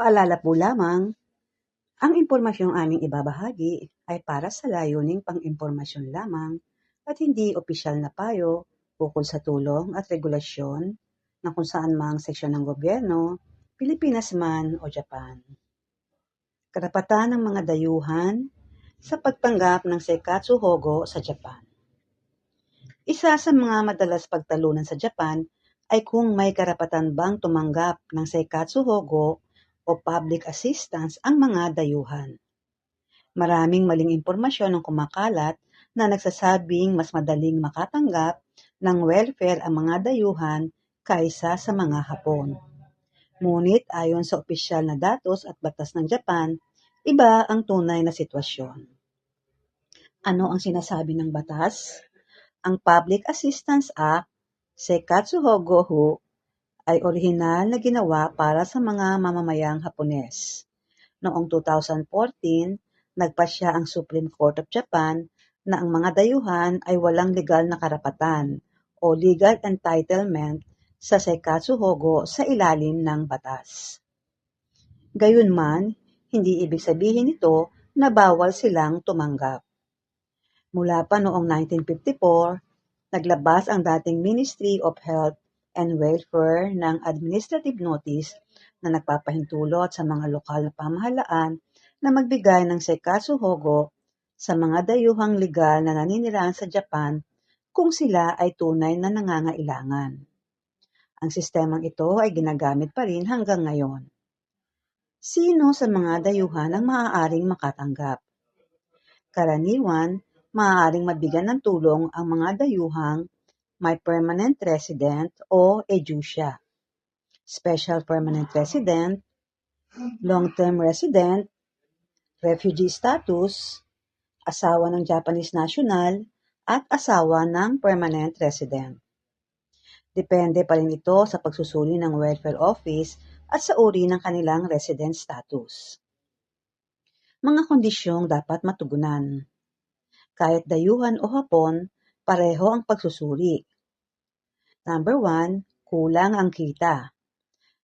Paalala po lamang, ang impormasyong aming ibabahagi ay para sa layuning pang-impormasyon lamang at hindi opisyal na payo ukol sa tulong at regulasyon ng kung saan mang seksyon ng gobyerno, Pilipinas man o Japan. Karapatan ng mga dayuhan sa pagtanggap ng Seikatsu Hogo sa Japan. Isa sa mga madalas pagtalunan sa Japan ay kung may karapatan bang tumanggap ng Seikatsu Hogo o public assistance ang mga dayuhan. Maraming maling impormasyon ang kumakalat na nagsasabing mas madaling makatanggap ng welfare ang mga dayuhan kaysa sa mga Hapon. Ngunit ayon sa opisyal na datos at batas ng Japan, iba ang tunay na sitwasyon. Ano ang sinasabi ng batas? Ang Public Assistance Act, Seikatsu Hogo Hu, ay orihinal na ginawa para sa mga mamamayang Hapones. Noong 2014, nagpasya ang Supreme Court of Japan na ang mga dayuhan ay walang legal na karapatan o legal entitlement sa Seikatsu Hogo sa ilalim ng batas. Gayunman, hindi ibig sabihin nito na bawal silang tumanggap. Mula pa noong 1954, naglabas ang dating Ministry of Health and Welfare ng administrative notice na nagpapahintulot sa mga lokal na pamahalaan na magbigay ng Seikatsu Hogo sa mga dayuhang legal na naninirahan sa Japan kung sila ay tunay na nangangailangan. Ang sistemang ito ay ginagamit pa rin hanggang ngayon. Sino sa mga dayuhan ang maaaring makatanggap? Karaniwan, maaaring mabigyan ng tulong ang mga dayuhang may permanent resident o EJUSIA, special permanent resident, long-term resident, refugee status, asawa ng Japanese national, at asawa ng permanent resident. Depende pa rin ito sa pagsusuri ng Welfare Office at sa uri ng kanilang resident status. Mga kondisyong dapat matugunan. Kahit dayuhan o Hapon, pareho ang pagsusuri. Number 1, kulang ang kita.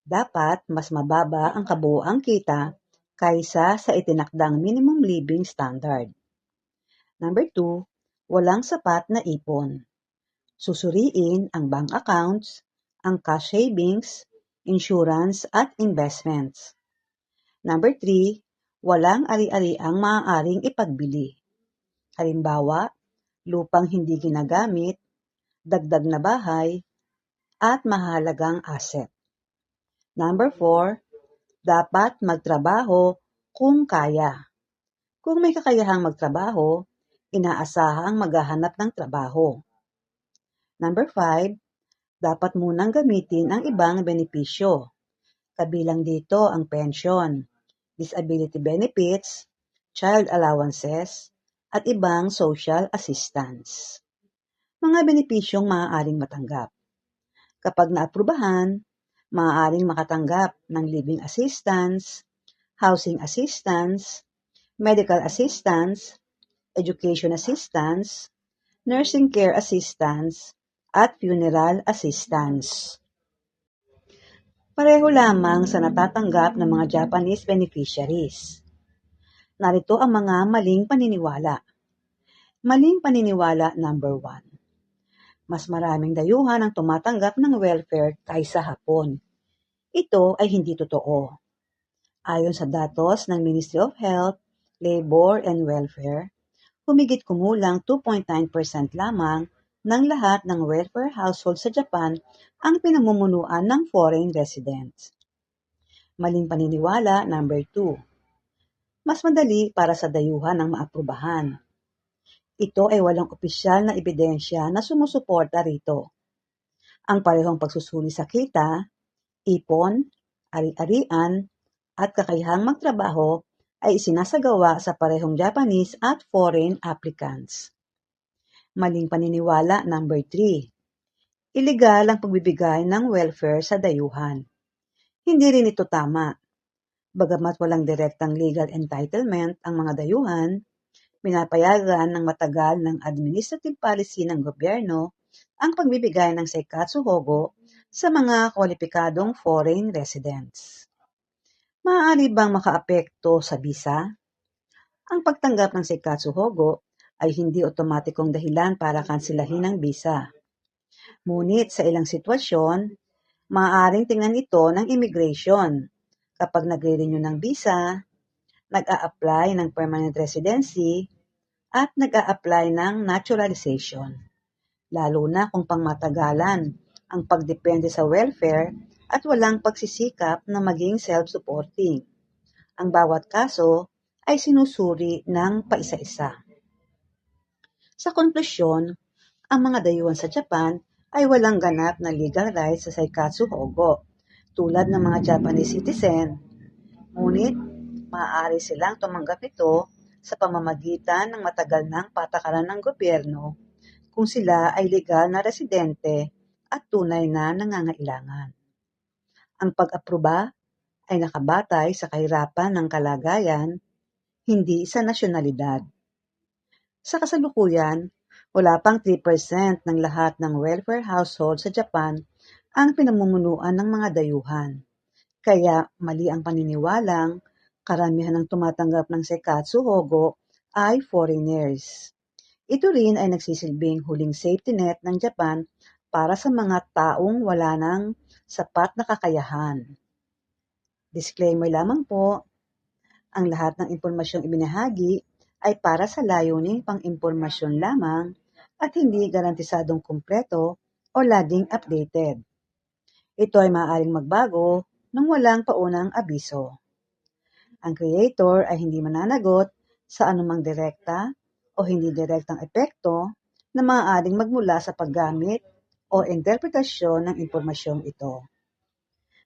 Dapat mas mababa ang kabuuang kita kaysa sa itinakdang minimum living standard. Number 2, walang sapat na ipon. Susuriin ang bank accounts, ang cash savings, insurance at investments. Number 3, walang ari-ariang maaaring ipagbili. Halimbawa, lupang hindi ginagamit, dagdag na bahay, at mahalagang asset. Number 4, dapat magtrabaho kung kaya. Kung may kakayahang magtrabaho, inaasahang maghahanap ng trabaho. Number 5, dapat munang gamitin ang ibang benepisyo. Kabilang dito ang pension, disability benefits, child allowances, at ibang social assistance. Mga benepisyong maaaring matanggap. Kapag naaprubahan, maaaring makatanggap ng living assistance, housing assistance, medical assistance, education assistance, nursing care assistance, at funeral assistance. Pareho lamang sa natatanggap ng mga Japanese beneficiaries. Narito ang mga maling paniniwala. Maling paniniwala number 1. Mas maraming dayuhan ang tumatanggap ng welfare kaysa Hapon. Ito ay hindi totoo. Ayon sa datos ng Ministry of Health, Labor and Welfare, humigit kumulang 2.9% lamang ng lahat ng welfare household sa Japan ang pinamumunuan ng foreign residents. Maling paniniwala number 2. Mas madali para sa dayuhan ang maaprubahan. Ito ay walang opisyal na ebidensya na sumusuporta rito. Ang parehong pagsusuri sa kita, ipon, ari-arian, at kakayahang magtrabaho ay isinasagawa sa parehong Japanese at foreign applicants. Maling paniniwala number 3. Iligal ang pagbibigay ng welfare sa dayuhan. Hindi rin ito tama. Bagamat walang direktang legal entitlement ang mga dayuhan, pinapayagan ng matagal ng administrative policy ng gobyerno ang pagbibigay ng Seikatsu Hogo sa mga kwalipikadong foreign residents. Maaari bang makaapekto sa bisa? Ang pagtanggap ng Seikatsu Hogo ay hindi otomatikong dahilan para kansilahin ang bisa. Ngunit sa ilang sitwasyon, maaaring tingnan ito ng immigration. Kapag nagre-renew ng visa, nag-a-apply ng permanent residency, at nag-a-apply ng naturalization. Lalo na kung pangmatagalan ang pagdepende sa welfare at walang pagsisikap na maging self-supporting. Ang bawat kaso ay sinusuri ng paisa-isa. Sa konklusyon, ang mga dayuhan sa Japan ay walang ganap na legal rights sa Seikatsu Hogo tulad ng mga Japanese citizen. Ngunit, maaari silang tumanggap ito sa pamamagitan ng matagal ng patakaran ng gobyerno kung sila ay legal na residente at tunay na nangangailangan. Ang pag-aproba ay nakabatay sa kahirapan ng kalagayan, hindi sa nasyonalidad. Sa kasalukuyan, wala pang 3% ng lahat ng welfare household sa Japan ang pinamumunuan ng mga dayuhan. Kaya mali ang paniniwalang karamihan ng tumatanggap ng Seikatsu Hogo ay foreigners. Ito rin ay nagsisilbing huling safety net ng Japan para sa mga taong wala ng sapat na kakayahan. Disclaimer lamang po, ang lahat ng impormasyong ibinahagi ay para sa layuning pang-impormasyon lamang at hindi garantisadong kumpleto o laging updated. Ito ay maaaring magbago nang walang paunang abiso. Ang creator ay hindi mananagot sa anumang direkta o hindi direktang epekto na maaaring magmula sa paggamit o interpretasyon ng impormasyong ito.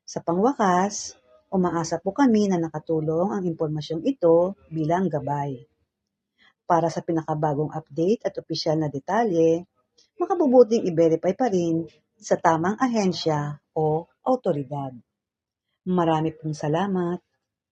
Sa pangwakas, umaasa po kami na nakatulong ang impormasyong ito bilang gabay. Para sa pinakabagong update at opisyal na detalye, makabubuting i-verify pa rin sa tamang ahensya o autoridad. Marami pong salamat.